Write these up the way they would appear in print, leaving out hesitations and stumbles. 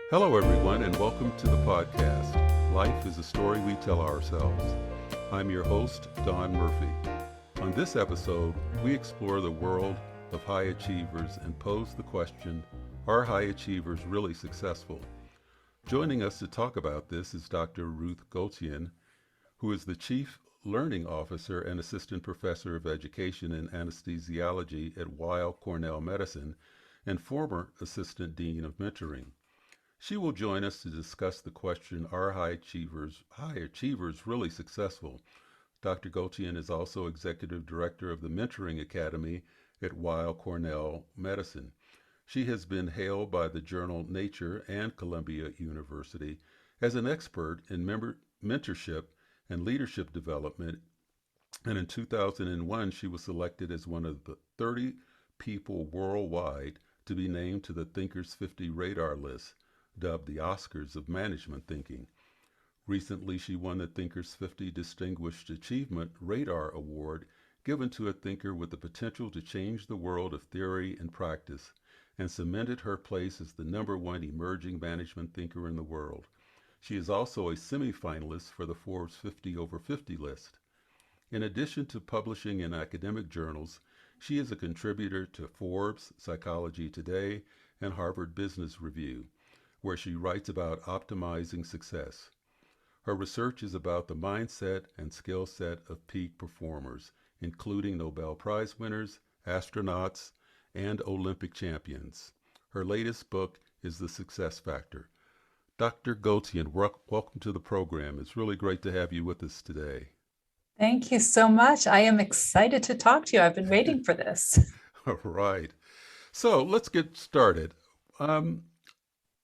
Hello, everyone, and welcome to the podcast. Life is a story we tell ourselves. I'm your host, Don Murphy. On this episode, we explore the world of high achievers and pose the question, are high achievers really successful? Joining us to talk about this is Dr. Ruth Gotian, who is the Chief Learning Officer and Assistant Professor of Education in Anesthesiology at Weill Cornell Medicine and former Assistant Dean of Mentoring. She will join us to discuss the question, are high achievers really successful? Dr. Gotian is also Executive Director of the Mentoring Academy at Weill Cornell Medicine. She has been hailed by the journal Nature and Columbia University as an expert in mentorship and leadership development, and in 2001 she was selected as one of the 30 people worldwide to be named to the Thinkers 50 radar list, dubbed the Oscars of Management Thinking. Recently, she won the Thinkers 50 Distinguished Achievement Radar Award, given to a thinker with the potential to change the world of theory and practice, and cemented her place as the #1 emerging management thinker in the world. She is also a semifinalist for the Forbes 50 over 50 list. In addition to publishing in academic journals, she is a contributor to Forbes, Psychology Today, and Harvard Business Review, where she writes about optimizing success. Her research is about the mindset and skill set of peak performers, including Nobel Prize winners, astronauts, and Olympic champions. Her latest book is The Success Factor. Dr. Gotian, welcome to the program. It's really great to have you with us today. Thank you so much. I am excited to talk to you. I've been waiting for this. All right. So let's get started.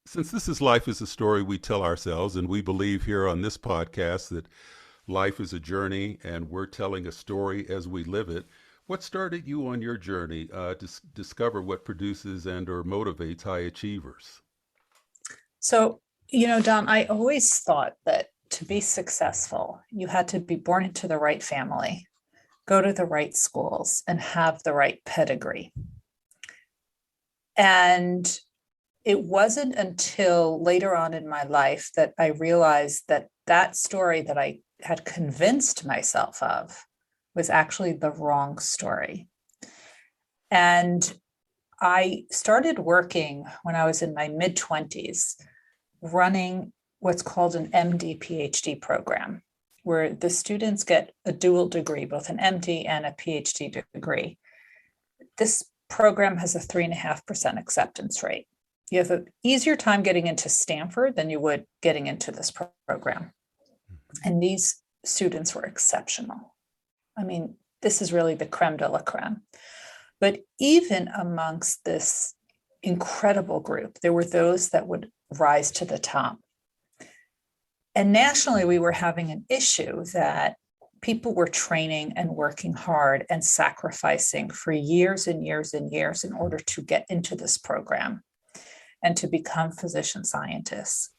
Since this is Life is a Story we tell ourselves, and we believe here on this podcast that life is a journey and we're telling a story as we live it, what started you on your journey to discover what produces and or motivates high achievers? So, Don, I always thought that to be successful, you had to be born into the right family, go to the right schools, and have the right pedigree. And it wasn't until later on in my life that I realized that that story that I had convinced myself of was actually the wrong story. And I started working when I was in my mid-20s, running what's called an MD PhD program, where the students get a dual degree, both an MD and a PhD degree. This program has a 3.5% acceptance rate. You have an easier time getting into Stanford than you would getting into this program. And these students were exceptional. I mean, this is really the creme de la creme. But even amongst this incredible group, there were those that would rise to the top. And nationally, we were having an issue that people were training and working hard and sacrificing for years and years and years in order to get into this program and to become physician scientists.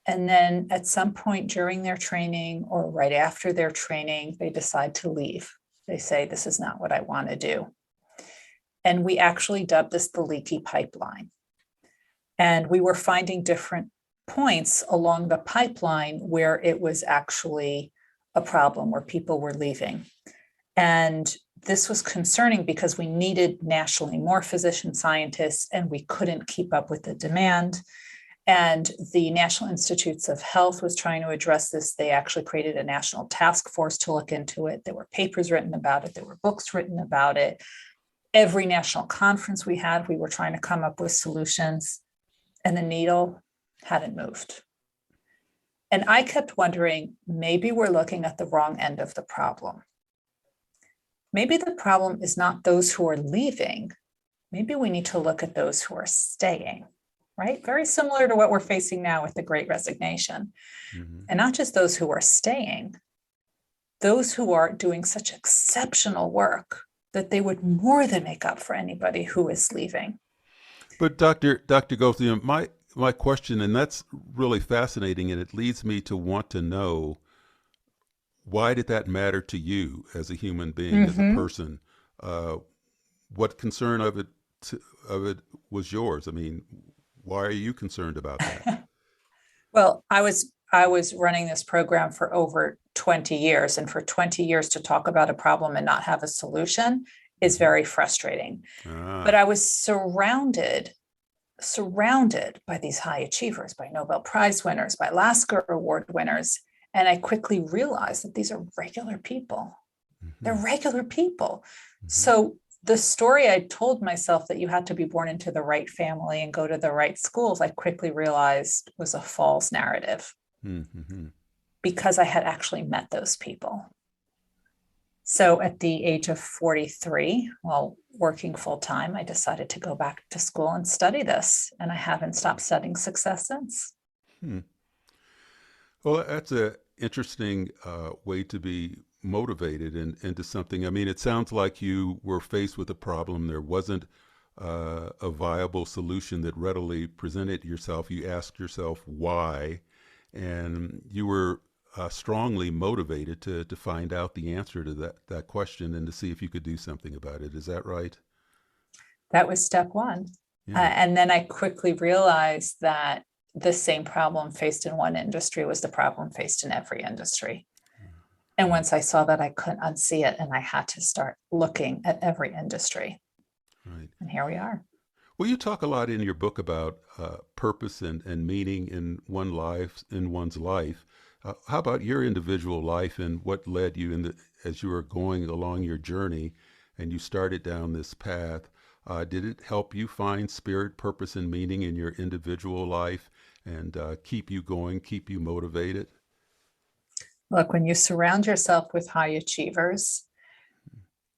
And then at some point during their training or right after their training, they decide to leave. They say, this is not what I want to do. And we actually dubbed this the leaky pipeline. And we were finding different points along the pipeline where it was actually a problem, where people were leaving. And this was concerning because we needed nationally more physician scientists and we couldn't keep up with the demand. And the National Institutes of Health was trying to address this. They actually created a national task force to look into it. There were papers written about it. There were books written about it. Every national conference we had, we were trying to come up with solutions, and the needle hadn't moved. And I kept wondering, maybe we're looking at the wrong end of the problem. Maybe the problem is not those who are leaving. Maybe we need to look at those who are staying, right? Very similar to what we're facing now with the Great Resignation. Mm-hmm. And not just those who are staying, those who are doing such exceptional work that they would more than make up for anybody who is leaving. But Dr. Gotian, my question, and that's really fascinating, and it leads me to want to know, why did that matter to you as a human being, mm-hmm. as a person? What concern of it was yours? I mean, why are you concerned about that? Well, I was running this program for over 20 years, and for 20 years to talk about a problem and not have a solution is very frustrating. But Ah, I was surrounded by these high achievers, by Nobel Prize winners, by Lasker Award winners, and I quickly realized that these are regular people. They're mhm, regular people. mhm, So the story I told myself that you had to be born into the right family and go to the right schools, I quickly realized was a false narrative mhm. because I had actually met those people. So at the age of 43, while working full time, I decided to go back to school and study this. And I haven't stopped studying success since. Hmm. Well, that's a interesting way to be motivated into something. I mean, it sounds like you were faced with a problem. There wasn't a viable solution that readily presented yourself. You asked yourself why, and you were strongly motivated to find out the answer to that question and to see if you could do something about it. Is that right? That was step one. Yeah. And then I quickly realized that the same problem faced in one industry was the problem faced in every industry. And Right. once I saw that, I couldn't unsee it. And I had to start looking at every industry. Right. And here we are. Well, you talk a lot in your book about purpose and meaning in one's life. How about your individual life and what led you as you were going along your journey and you started down this path? Did it help you find spirit, purpose, and meaning in your individual life and keep you going, keep you motivated? Look, when you surround yourself with high achievers,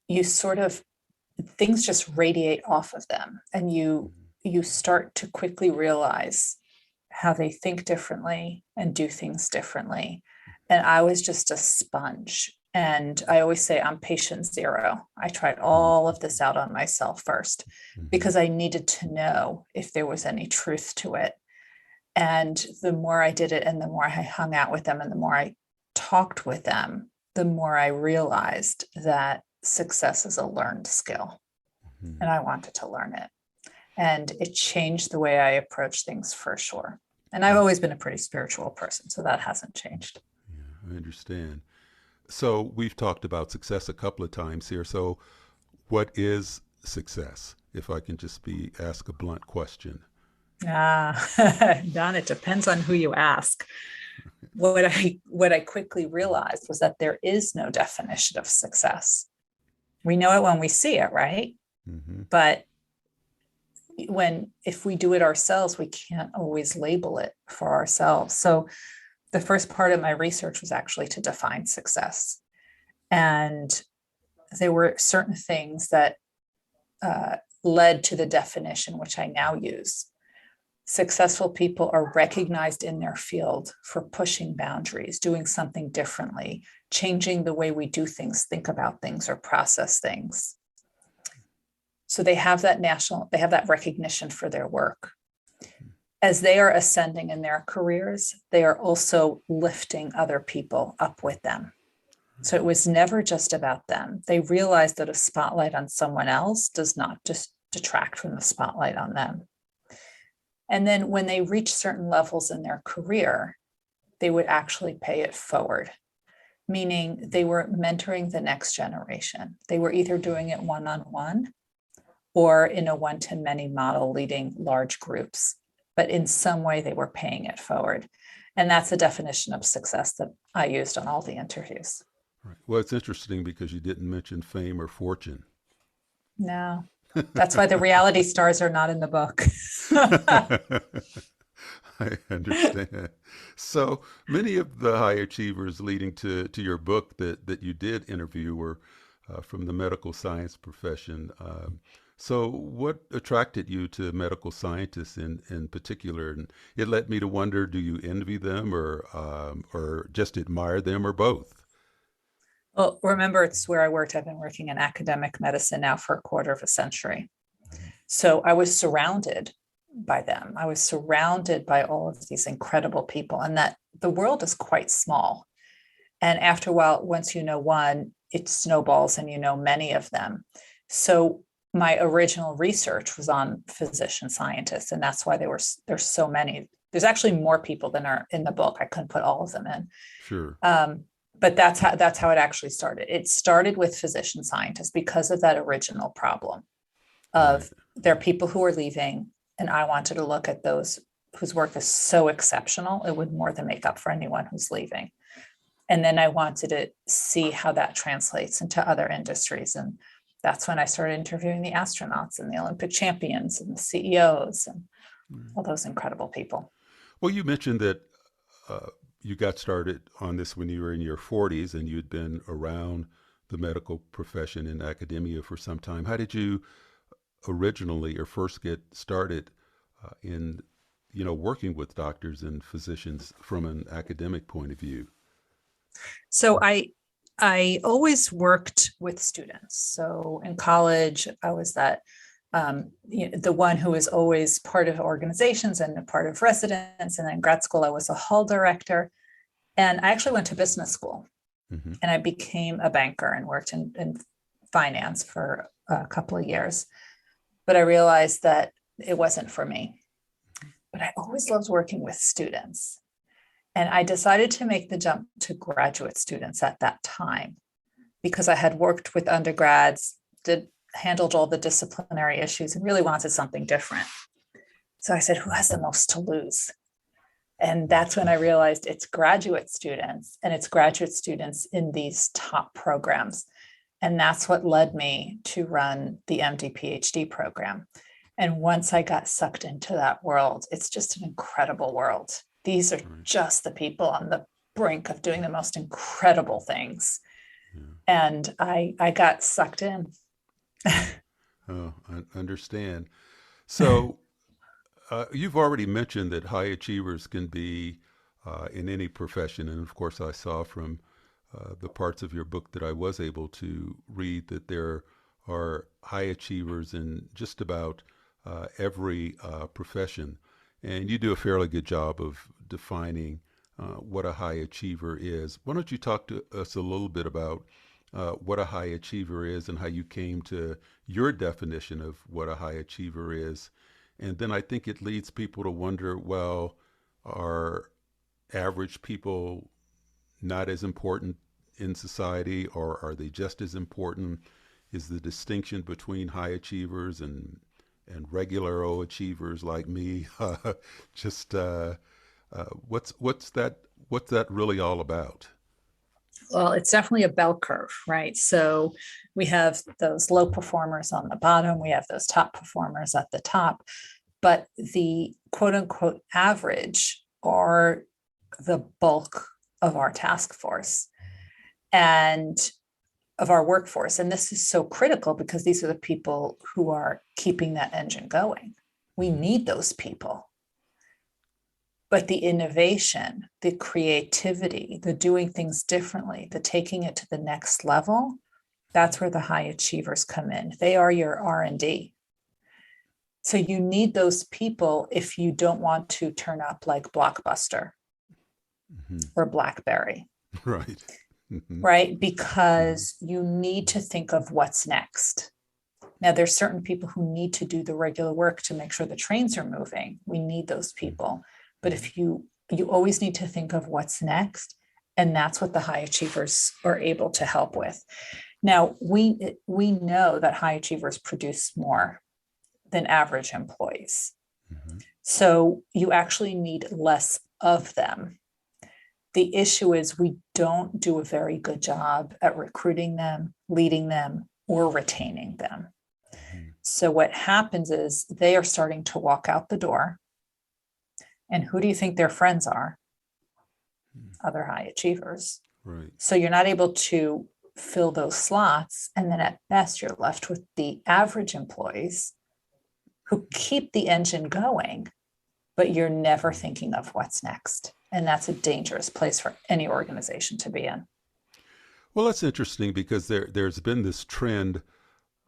you sort of things just radiate off of them, and you start to quickly realize how they think differently and do things differently. And I was just a sponge. And I always say I'm patient zero. I tried Mhm, all of this out on myself first mhm, because I needed to know if there was any truth to it. And the more I did it and the more I hung out with them and the more I talked with them, the more I realized that success is a learned skill. mhm. And I wanted to learn it. And it changed the way I approach things for sure. And I've always been a pretty spiritual person, so that hasn't changed. Yeah, I understand. So we've talked about success a couple of times here. So what is success? If I can just be ask a blunt question. Don, it depends on who you ask. What I quickly realized was that there is no definition of success. We know it when we see it, right? Mm-hmm. But when if we do it ourselves, we can't always label it for ourselves. So the first part of my research was actually to define success. And there were certain things that led to the definition, which I now use. Successful people are recognized in their field for pushing boundaries, doing something differently, changing the way we do things, think about things, or process things. So they have that recognition for their work. As they are ascending in their careers, they are also lifting other people up with them. So it was never just about them. They realized that a spotlight on someone else does not just detract from the spotlight on them. And then when they reach certain levels in their career, they would actually pay it forward, meaning they were mentoring the next generation. They were either doing it one-on-one or in a one-to-many model, leading large groups. But in some way, they were paying it forward. And that's the definition of success that I used on all the interviews. Right. Well, it's interesting because you didn't mention fame or fortune. No, that's why the reality stars are not in the book. I understand. So many of the high achievers leading to your book that you did interview were from the medical science profession. So what attracted you to medical scientists in particular? And it led me to wonder, do you envy them or just admire them or both? Well, remember, it's where I worked. I've been working in academic medicine now for a quarter of a century. So I was surrounded by them. I was surrounded by all of these incredible people, and that the world is quite small. And after a while, once you know one, it snowballs and you know many of them. So my original research was on physician scientists, and that's why there's so many. There's actually more people than are in the book. I couldn't put all of them in. Sure. But that's how it actually started. It started with physician scientists because of that original problem of Right. there are people who are leaving, and I wanted to look at those whose work is so exceptional, it would more than make up for anyone who's leaving. And then I wanted to see how that translates into other industries. And that's when I started interviewing the astronauts and the Olympic champions and the CEOs and all those incredible people. Well, you mentioned that you got started on this when you were in your 40s and you'd been around the medical profession in academia for some time. How did you originally or first get started in working with doctors and physicians from an academic point of view? So I always worked with students. So in college, I was that the one who was always part of organizations and a part of residence. And then in grad school, I was a hall director. And I actually went to business school, and I became a banker and worked in finance for a couple of years. But I realized that it wasn't for me. But I always loved working with students. And I decided to make the jump to graduate students at that time because I had worked with undergrads, handled all the disciplinary issues, and really wanted something different. So I said, who has the most to lose? And that's when I realized it's graduate students, and it's graduate students in these top programs. And that's what led me to run the MD PhD program. And once I got sucked into that world, it's just an incredible world. These are just the people on the brink of doing the most incredible things. Yeah. And I got sucked in. Oh, I understand. So you've already mentioned that high achievers can be in any profession. And of course, I saw from the parts of your book that I was able to read that there are high achievers in just about every profession. And you do a fairly good job of defining what a high achiever is. Why don't you talk to us a little bit about what a high achiever is and how you came to your definition of what a high achiever is? And then I think it leads people to wonder, well, are average people not as important in society, or are they just as important? Is the distinction between high achievers and regular achievers like me what's that really all about? Well, it's definitely a bell curve, right? So we have those low performers on the bottom, we have those top performers at the top, but the quote unquote average are the bulk of our task force and of our workforce. And this is so critical because these are the people who are keeping that engine going. We need those people. But the innovation, the creativity, the doing things differently, the taking it to the next level, that's where the high achievers come in. They are your R&D. So you need those people if you don't want to turn up like Blockbuster or BlackBerry. Right. Right? Because you need to think of what's next. Now, there's certain people who need to do the regular work to make sure the trains are moving. We need those people. But if you always need to think of what's next, and that's what the high achievers are able to help with. Now, we know that high achievers produce more than average employees. So you actually need less of them. The issue is we don't do a very good job at recruiting them, leading them, or retaining them. So what happens is they are starting to walk out the door. And who do you think their friends are? Other high achievers. Right. So you're not able to fill those slots. And then at best, you're left with the average employees who keep the engine going, but you're never thinking of what's next. And that's a dangerous place for any organization to be in. Well, that's interesting because there's been this trend,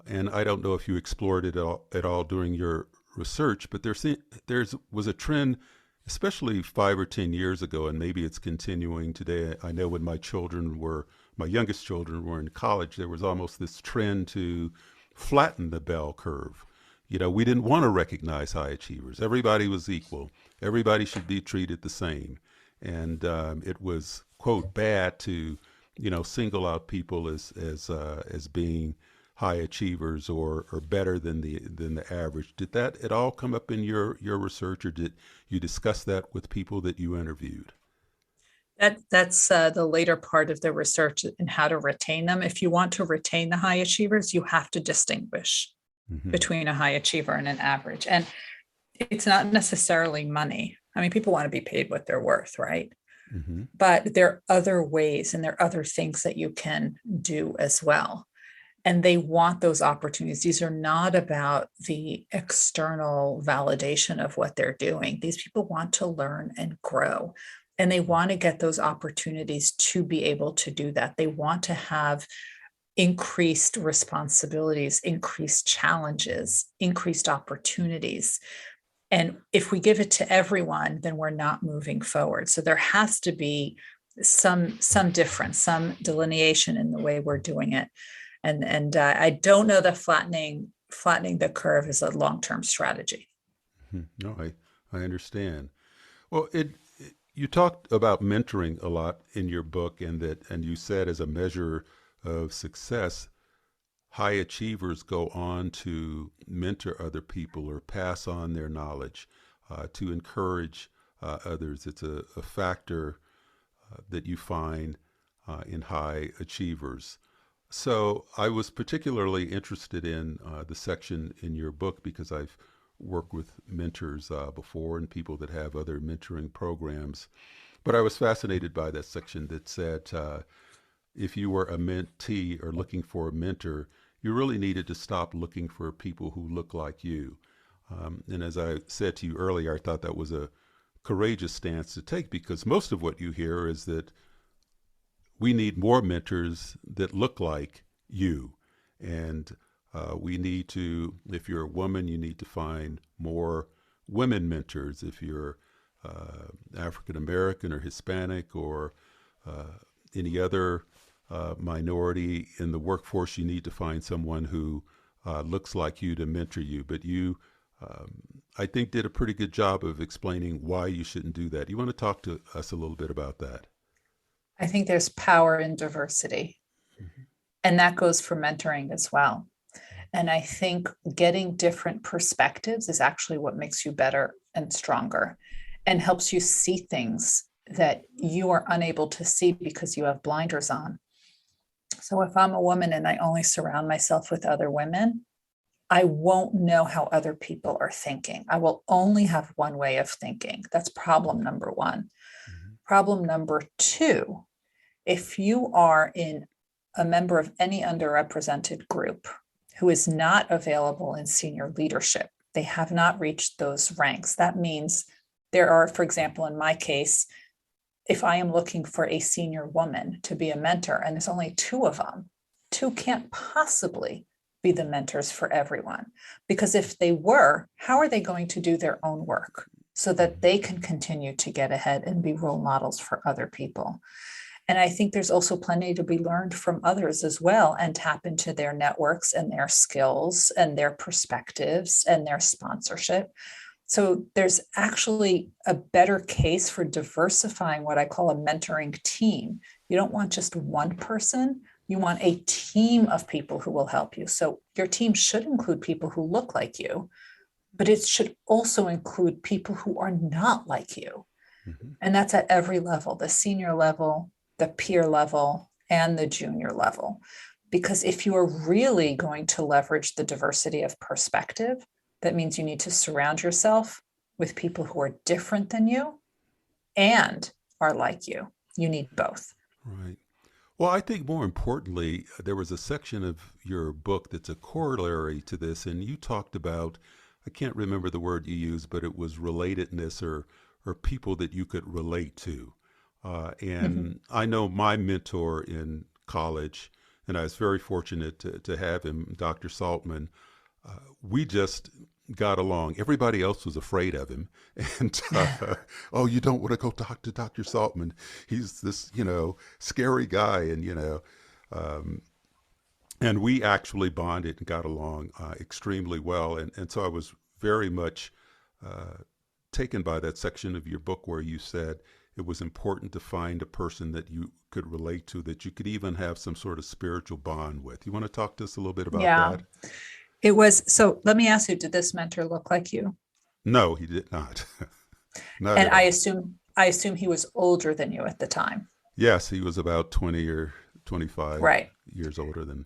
and I don't know if you explored it at all during your research, but there was a trend, especially 5 or 10 years ago, and maybe it's continuing today. I know when my youngest children were in college, there was almost this trend to flatten the bell curve. we didn't want to recognize high achievers. Everybody was equal. Everybody should be treated the same. And it was, quote, bad to, single out people as being high achievers or better than the average. Did that at all come up in your research, or did you discuss that with people that you interviewed? That's the later part of the research and how to retain them. If you want to retain the high achievers, you have to distinguish between a high achiever and an average. And it's not necessarily money. I mean, people want to be paid what they're worth, right? But there are other ways and there are other things that you can do as well. And they want those opportunities. These are not about the external validation of what they're doing. These people want to learn and grow. And they want to get those opportunities to be able to do that. They want to have increased responsibilities, increased challenges, increased opportunities. And if we give it to everyone, then we're not moving forward. So there has to be some difference, some delineation in the way we're doing it. And I don't know that flattening the curve is a long-term strategy. No, I understand. Well, you talked about mentoring a lot in your book, and you said as a measure of success, high achievers go on to mentor other people or pass on their knowledge to encourage others. It's a factor that you find in high achievers. So I was particularly interested in the section in your book because I've worked with mentors before and people that have other mentoring programs. But I was fascinated by that section that said if you were a mentee or looking for a mentor, you really needed to stop looking for people who look like you. And as I said to you earlier, I thought that was a courageous stance to take because most of what you hear is that we need more mentors that look like you. And we need to, if you're a woman, you need to find more women mentors. If you're African American or Hispanic or any other minority in the workforce, you need to find someone who looks like you to mentor you. But you, I think, did a pretty good job of explaining why you shouldn't do that. You want to talk to us a little bit about that? I think there's power in diversity, and that goes for mentoring as well. And I think getting different perspectives is actually what makes you better and stronger and helps you see things that you are unable to see because you have blinders on. So if I'm a woman and I only surround myself with other women, I won't know how other people are thinking. I will only have one way of thinking. That's problem number one. Problem number two, if you are a member of any underrepresented group who is not available in senior leadership, they have not reached those ranks. That means there are, for example, in my case, if I am looking for a senior woman to be a mentor, and there's only two of them, two can't possibly be the mentors for everyone. Because if they were, how are they going to do their own work so that they can continue to get ahead and be role models for other people? And I think there's also plenty to be learned from others as well and tap into their networks and their skills and their perspectives and their sponsorship. So there's actually a better case for diversifying what I call a mentoring team. You don't want just one person. You want a team of people who will help you. So your team should include people who look like you, but it should also include people who are not like you. And that's at every level, the senior level, the peer level, and the junior level. Because if you are really going to leverage the diversity of perspective, that means you need to surround yourself with people who are different than you and are like you. You need both. Right. Well, I think more importantly, there was a section of your book that's a corollary to this, and you talked about, I can't remember the word you used, but it was relatedness or people that you could relate to. And I know my mentor in college, and I was very fortunate to have him, Dr. Saltman. We just got along. Everybody else was afraid of him. And, oh, you don't want to go talk to Dr. Saltman. He's this, scary guy. And, And we actually bonded and got along extremely well. And so I was very much uh, taken by that section of your book where you said it was important to find a person that you could relate to, that you could even have some sort of spiritual bond with. You want to talk to us a little bit about Yeah, that? it was. So let me ask you, did this mentor look like you? No, he did not. Not And at all. I assume he was older than you at the time. Yes, he was about 20 or 25 Right. years older than.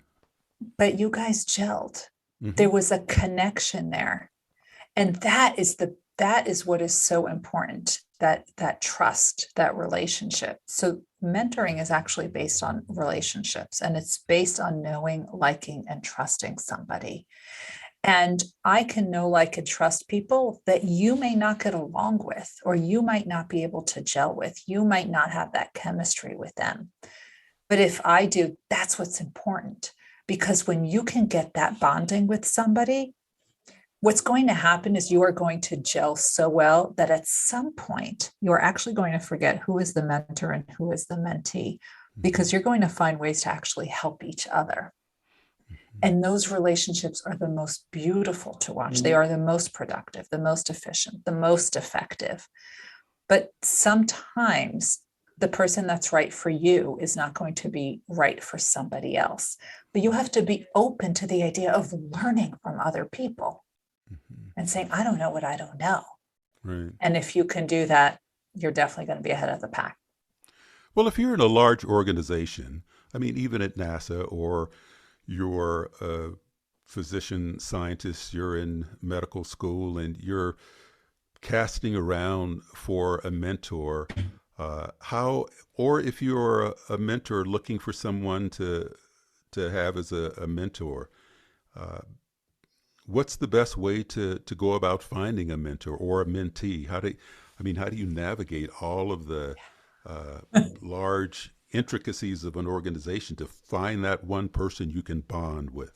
But you guys gelled. Hmm. There was a connection there. And that is what is so important, that trust, that relationship. So mentoring is actually based on relationships, and it's based on knowing, liking, and trusting somebody. And I can know, like, and trust people that you may not get along with, or you might not be able to gel with. You might not have that chemistry with them. But if I do, that's what's important. Because when you can get that bonding with somebody, what's going to happen is you are going to gel so well that at some point you're actually going to forget who is the mentor and who is the mentee, Hmm. because you're going to find ways to actually help each other. And those relationships are the most beautiful to watch. They are the most productive, the most efficient, the most effective. But sometimes the person that's right for you is not going to be right for somebody else. But you have to be open to the idea of learning from other people Hmm. and saying, I don't know what I don't know. Right. And if you can do that, you're definitely going to be ahead of the pack. Well, if you're in a large organization, I mean, even at NASA, or you're a physician scientist, you're in medical school, and you're casting around for a mentor, how, or if you're a mentor looking for someone to have as a mentor, uh, what's the best way to go about finding a mentor or a mentee? How do you navigate all of the uh, large intricacies of an organization to find that one person you can bond with?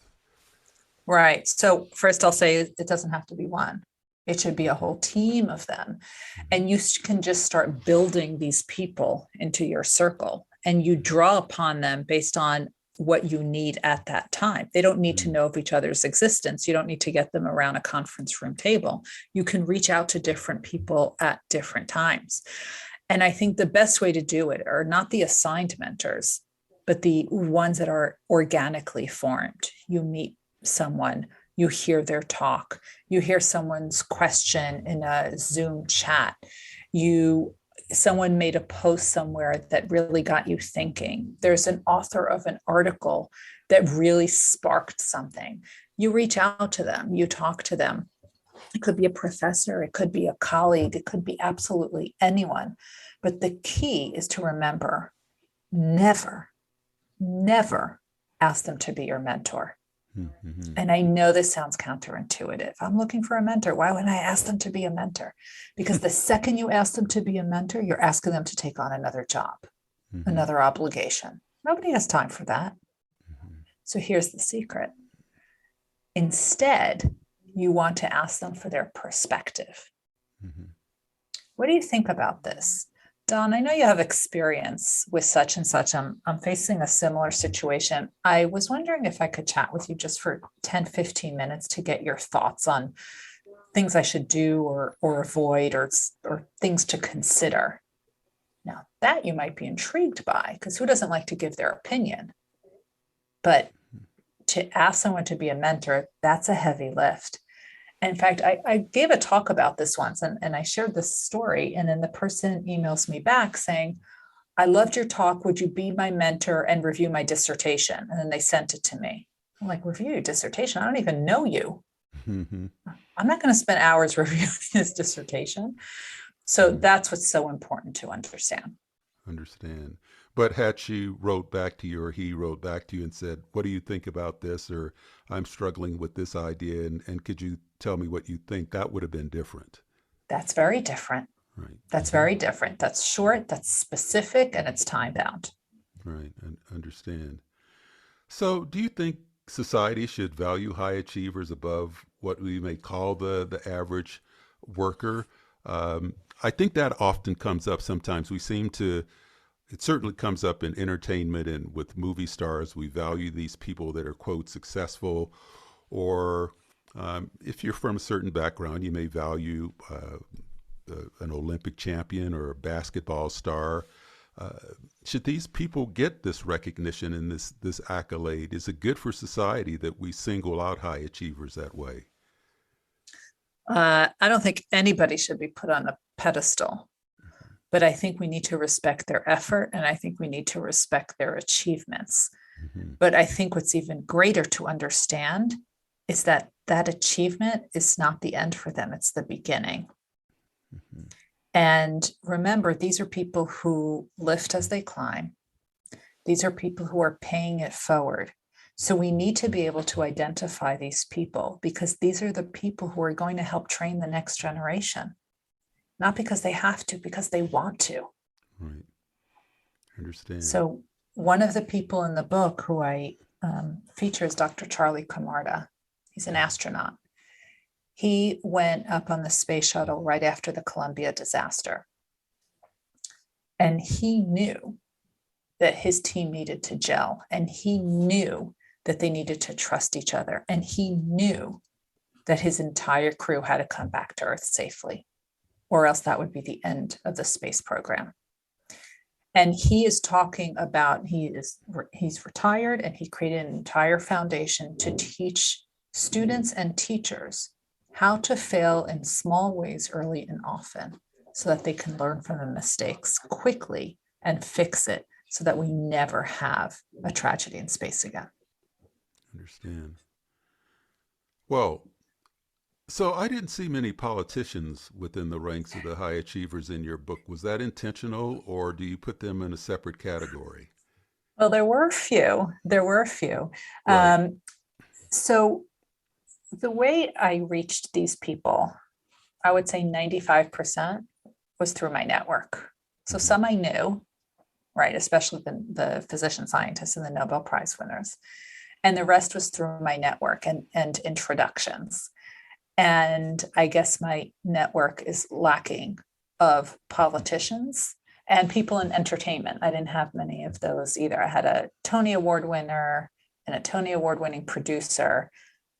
Right. So, first, I'll say it doesn't have to be one, it should be a whole team of them. Hmm. And you can just start building these people into your circle, and you draw upon them based on what you need at that time. They don't need to Hmm. know of each other's existence. You don't need to get them around a conference room table. You can reach out to different people at different times. And I think the best way to do it are not the assigned mentors, but the ones that are organically formed. You meet someone, you hear their talk, you hear someone's question in a Zoom chat, you someone made a post somewhere that really got you thinking. There's an author of an article that really sparked something. You reach out to them, you talk to them. It could be a professor, it could be a colleague, it could be absolutely anyone. But the key is to remember, never, never ask them to be your mentor. Hmm. And I know this sounds counterintuitive. I'm looking for a mentor. Why would I ask them to be a mentor? Because the second you ask them to be a mentor, you're asking them to take on another job, Hmm. another obligation. Nobody has time for that. Hmm. So here's the secret. Instead, you want to ask them for their perspective. Hmm. What do you think about this? Don, I know you have experience with such and such. I'm facing a similar situation. I was wondering if I could chat with you just for 10, 15 minutes to get your thoughts on things I should do or avoid, or things to consider. Now, that you might be intrigued by, because who doesn't like to give their opinion? But to ask someone to be a mentor, that's a heavy lift. In fact, I gave a talk about this once, and I shared this story. And then the person emails me back saying, I loved your talk. Would you be my mentor and review my dissertation? And then they sent it to me. I'm like, review your dissertation? I don't even know you. Hmm. I'm not going to spend hours reviewing this dissertation. So Right. that's what's so important to understand. Understand. But had she wrote back to you, or he wrote back to you and said, what do you think about this? Or I'm struggling with this idea, and could you tell me what you think? That would have been different. That's very different. Right. That's very different. That's short, that's specific, and it's time bound. Right. And understand. So do you think society should value high achievers above what we may call the average worker? I think that often comes up sometimes. We seem to it certainly comes up in entertainment and with movie stars. We value these people that are, quote, successful, or if you're from a certain background, you may value an Olympic champion or a basketball star. Uh, should these people get this recognition and this accolade? Is it good for society that we single out high achievers that way? I don't think anybody should be put on a pedestal, but I think we need to respect their effort and I think we need to respect their achievements. Mm-hmm. But I think what's even greater to understand is that that achievement is not the end for them, it's the beginning. Mm-hmm. And remember, these are people who lift as they climb. These are people who are paying it forward. So we need to be able to identify these people because these are the people who are going to help train the next generation. Not because they have to, because they want to. Right. I understand. So one of the people in the book who I feature is Dr. Charlie Camarda. He's an astronaut. He went up on the space shuttle right after the Columbia disaster. And he knew that his team needed to gel. And he knew that they needed to trust each other. And he knew that his entire crew had to come back to Earth safely, or else that would be the end of the space program. And he is talking about, he's retired and he created an entire foundation to teach students and teachers how to fail in small ways early and often so that they can learn from the mistakes quickly and fix it so that we never have a tragedy in space again. Understand. Well, so I didn't see many politicians within the ranks of the high achievers in your book. Was that intentional, or do you put them in a separate category? Well, there were a few. Right. So the way I reached these people, I would say 95% was through my network. So some I knew, right, especially the physician scientists and the Nobel Prize winners. And the rest was through my network and introductions. And I guess my network is lacking of politicians and people in entertainment. I didn't have many of those either. I had a Tony Award winner and a Tony Award winning producer,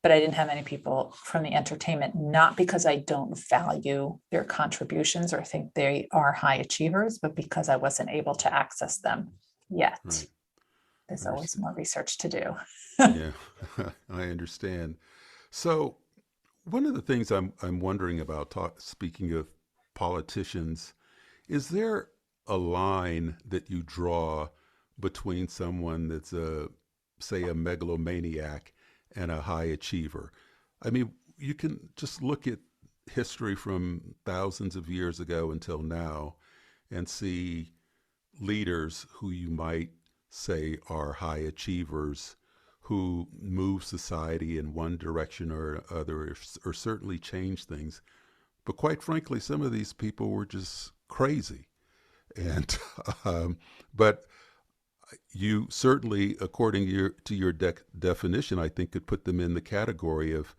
but I didn't have many people from the entertainment, not because I don't value their contributions or think they are high achievers, but because I wasn't able to access them yet. Right. There's always more research to do. Yeah, I understand. So one of the things I'm wondering about, speaking of politicians, is there a line that you draw between someone that's say a megalomaniac and a high achiever? I mean, you can just look at history from thousands of years ago until now and see leaders who you might say are high achievers who move society in one direction or other, or certainly change things. But quite frankly, some of these people were just crazy. And but you certainly, according to your definition, I think could put them in the category of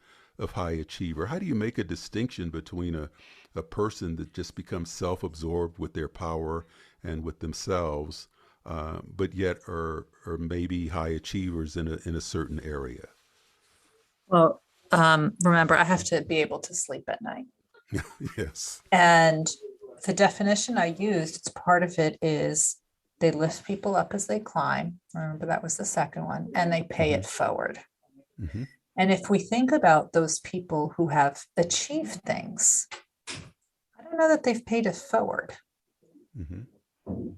high achiever. How do you make a distinction between a person that just becomes self-absorbed with their power and with themselves, but yet are maybe high achievers in a certain area? Well, remember, I have to be able to sleep at night. Yes. And the definition I used, it's part of it is they lift people up as they climb. Remember, that was the second one, and they pay it forward. Mm-hmm. And if we think about those people who have achieved things, I don't know that they've paid it forward. Mm-hmm.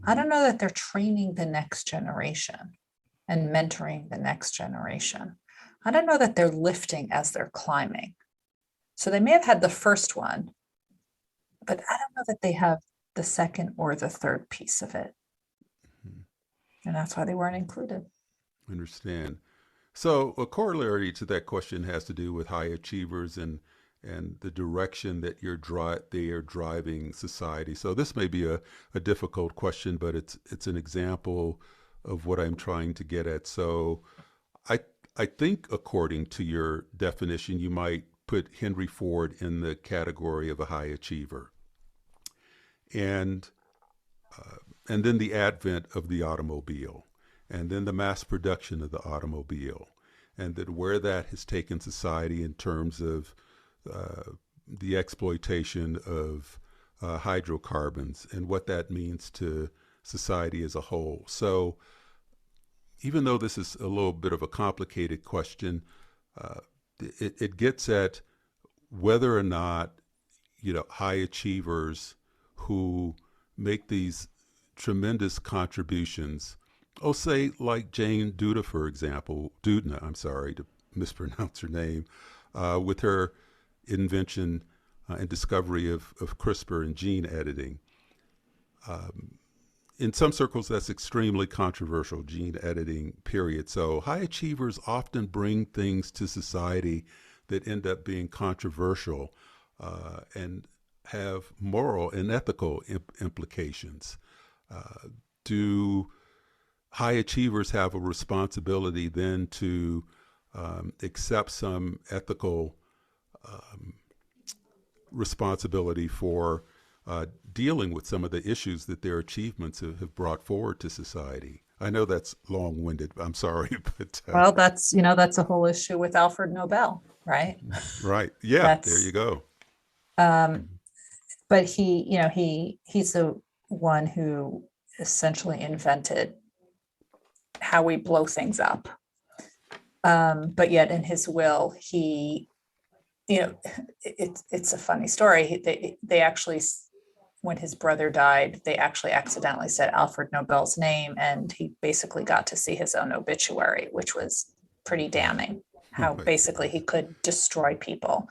I don't know that they're training the next generation and mentoring the next generation. I don't know that they're lifting as they're climbing. So they may have had the first one, but I don't know that they have the second or the third piece of it. Mm-hmm. And that's why they weren't included. I understand. So a corollary to that question has to do with high achievers and the direction that they are driving society. So this may be a difficult question, but it's an example of what I'm trying to get at. So I think according to your definition, you might put Henry Ford in the category of a high achiever. And and then the advent of the automobile, and then the mass production of the automobile, and then where that has taken society in terms of the exploitation of hydrocarbons and what that means to society as a whole. So even though this is a little bit of a complicated question, it gets at whether or not, high achievers who make these tremendous contributions, say like Jane Duda, for example, Doudna, I'm sorry to mispronounce her name, with her invention and discovery of CRISPR and gene editing. In some circles, that's extremely controversial, gene editing, period. So high achievers often bring things to society that end up being controversial and have moral and ethical implications. Do high achievers have a responsibility then to accept some ethical responsibility for dealing with some of the issues that their achievements have brought forward to society? I know that's long-winded. I'm sorry, but Well, that's a whole issue with Alfred Nobel, right? right. Yeah, there you go. But he's the one who essentially invented how we blow things up. But yet in his will, it's a funny story. They actually, when his brother died, they actually accidentally said Alfred Nobel's name, and he basically got to see his own obituary, which was pretty damning, how basically he could destroy people.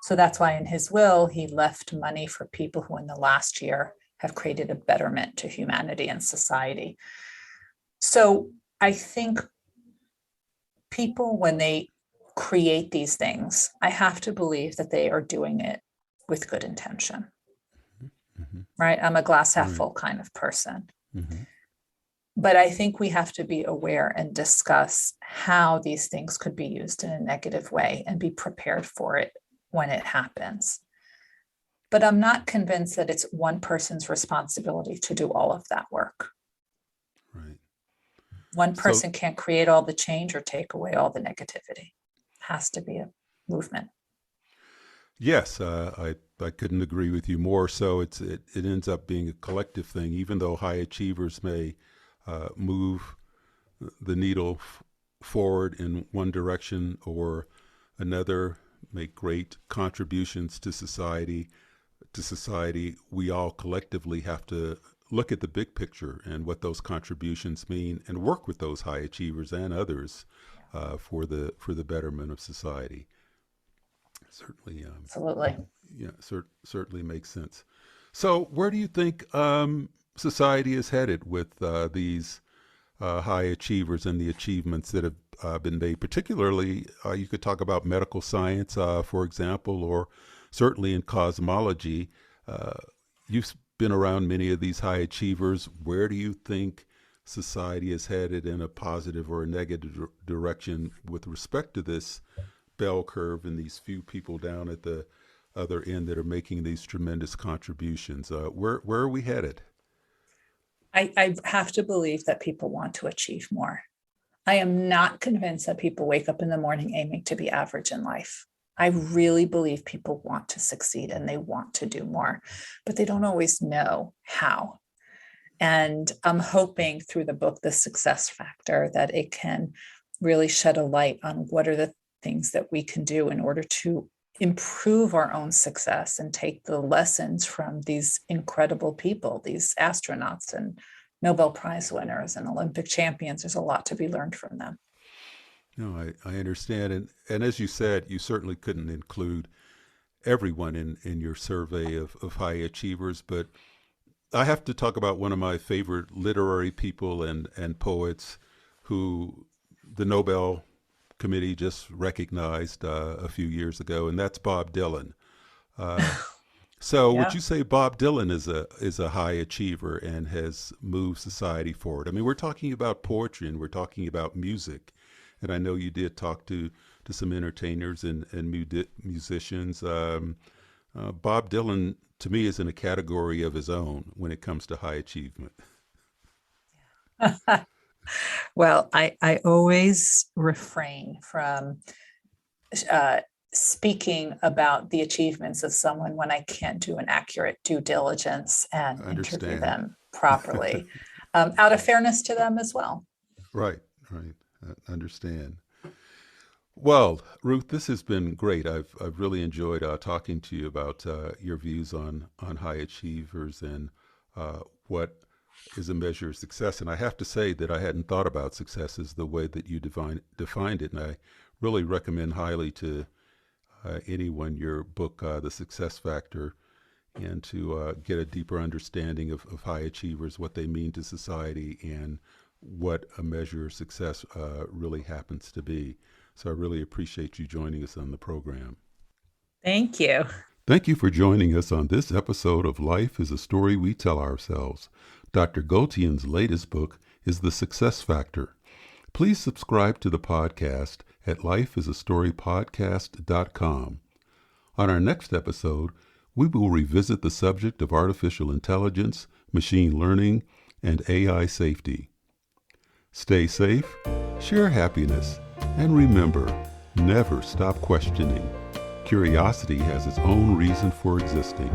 So that's why in his will, he left money for people who in the last year have created a betterment to humanity and society. So I think people, when they create these things, I have to believe that they are doing it with good intention. Mm-hmm. Right? I'm a glass half full kind of person. Mm-hmm. But I think we have to be aware and discuss how these things could be used in a negative way and be prepared for it when it happens. But I'm not convinced that it's one person's responsibility to do all of that work. Right. One person can't create all the change or take away all the negativity. It has to be a movement. Yes, I couldn't agree with you more. So it ends up being a collective thing, even though high achievers may move the needle forward in one direction or another, make great contributions to society. We all collectively have to look at the big picture and what those contributions mean, and work with those high achievers and others for the betterment of society. Certainly, absolutely. Yeah, certainly makes sense. So, where do you think society is headed with these high achievers and the achievements that have been made? Particularly, you could talk about medical science, for example, or certainly in cosmology. You've been around many of these high achievers. Where do you think society is headed, in a positive or a negative direction, with respect to this bell curve and these few people down at the other end that are making these tremendous contributions? Where are we headed? I have to believe that people want to achieve more. I am not convinced that people wake up in the morning aiming to be average in life. I really believe people want to succeed and they want to do more, but they don't always know how. And I'm hoping through the book, The Success Factor, that it can really shed a light on what are the things that we can do in order to improve our own success and take the lessons from these incredible people, these astronauts and Nobel Prize winners and Olympic champions. There's a lot to be learned from them. No, I understand. And as you said, you certainly couldn't include everyone in your survey of high achievers, but I have to talk about one of my favorite literary people and poets who the Nobel Committee just recognized a few years ago, and that's Bob Dylan. So would you say Bob Dylan is a high achiever and has moved society forward? I mean, we're talking about poetry and we're talking about music. And I know you did talk to some entertainers and musicians. Bob Dylan, to me, is in a category of his own when it comes to high achievement. Well, I always refrain from uh, speaking about the achievements of someone when I can't do an accurate due diligence and I interview understand. them properly, out of fairness to them as well. Right, right. I understand. Well, Ruth, this has been great. I've really enjoyed talking to you about your views on high achievers and what is a measure of success. And I have to say that I hadn't thought about success as the way that you defined it. And I really recommend highly to anyone your book, The Success Factor, and to get a deeper understanding of high achievers, what they mean to society, and what a measure of success really happens to be. So I really appreciate you joining us on the program. Thank you. Thank you for joining us on this episode of Life is a Story We Tell Ourselves. Dr. Gotian's latest book is The Success Factor. Please subscribe to the podcast at lifeisastorypodcast.com. On our next episode, we will revisit the subject of artificial intelligence, machine learning, and AI safety. Stay safe, share happiness, and remember, never stop questioning. Curiosity has its own reason for existing.